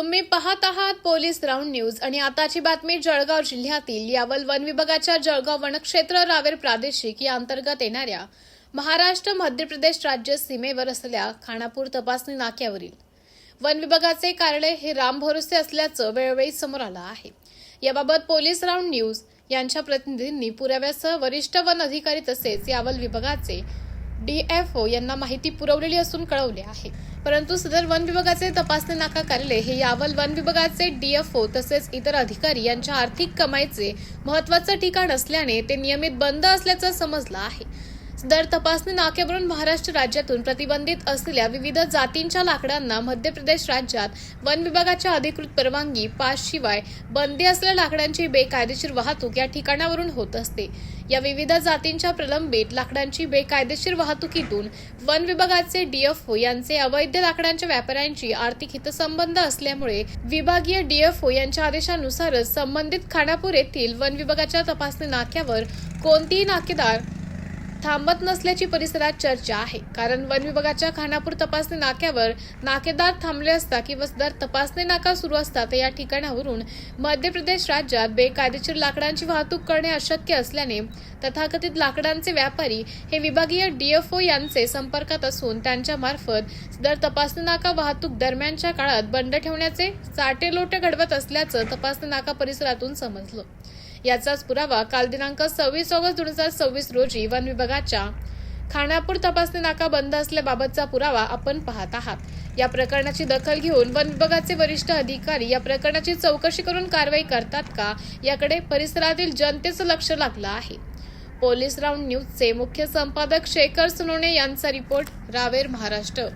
तुम्ही पाहत आहात पोलीस राऊंड न्यूज आणि आताची बातमी जळगाव जिल्ह्यातील यावल वन विभागाच्या जळगाव वनक्षेत्र रावेर प्रादेशिक या अंतर्गत येणाऱ्या महाराष्ट्र मध्य प्रदेश राज्य सीमेवर असलेल्या खानापूर तपासणी नाक्यावरील वन विभागाचे कार्यालय हे राम भरोसे असल्याचं वेळोवेळी समोर आलं आहे। याबाबत पोलीस राऊंड न्यूज यांच्या प्रतिनिधींनी पुराव्यासह वरिष्ठ वन अधिकारी तसेच यावल विभागाचे DFO यांना माहिती पुरवलेली असून कळवले आहे। परंतु सदर वन विभागाचे तपासणी नाका कार्यालय हे यावल वन विभागाचे DFO तसेच इतर अधिकारी यांच्या आर्थिक कमाईचे महत्त्वाचे ठिकाण असल्याने ते नियमित बंद असल्याचं समजलं आहे। सदर तपासणी नाक्यावरून महाराष्ट्र राज्यातून प्रतिबंधित असलेल्या विविध जातींच्या लाकडांना मध्य प्रदेश राज्यात वन विभागाच्या अधिकृत परवानगी पास शिवाय बंदी असलेल्या लाकडांची बेकायदेशीर वाहतूक या ठिकाणावरून होत असते। या विविध जातींच्या प्रलंबित लाकडांची बेकायदेशीर वाहतुकीतून वन विभागाचे DFO यांचे अवैध लाकडांच्या व्यापाऱ्यांची आर्थिक हितसंबंध असल्यामुळे विभागीय DFO यांच्या आदेशानुसारच संबंधित खानापूर येथील वन विभागाच्या तपासणी नाक्यावर कोणतीही नाकेदार थांबत नसल्याची परिसरात चर्चा आहे। कारण वन विभागाच्या खानापूर तपासणी नाक्यावर नाकेदार थांबले असता किंवा सदर तपासणी नाका सुरू असता तर या ठिकाणावरून मध्य प्रदेश राज्यात बेकायदेशीर लाकडांची वाहतूक करणे अशक्य असल्याने तथाकथित लाकडांचे व्यापारी हे विभागीय DFO यांचे संपर्कात असून त्यांच्या मार्फत सदर तपासणी नाका वाहतूक दरम्यानच्या काळात बंद ठेवण्याचे साटेलोटे घडवत असल्याचं तपासणी नाका परिसरातून समजलं। याचाच पुरावा काल दिनांक 26 ऑगस्ट 2026 रोजी वन विभागाच्या खानापूर तपासणी नाका बंद असल्याबाबतचा पुरावा आपण पाहत आहात। या प्रकरणाची दखल घेऊन वन विभागाचे वरिष्ठ अधिकारी या प्रकरणाची चौकशी करून कारवाई करतात का याकडे परिसरातील जनतेचं लक्ष लागलं आहे। पोलीस राऊंड न्यूजचे मुख्य संपादक शेखर सोनवणे यांचा रिपोर्ट, रावेर, महाराष्ट्र।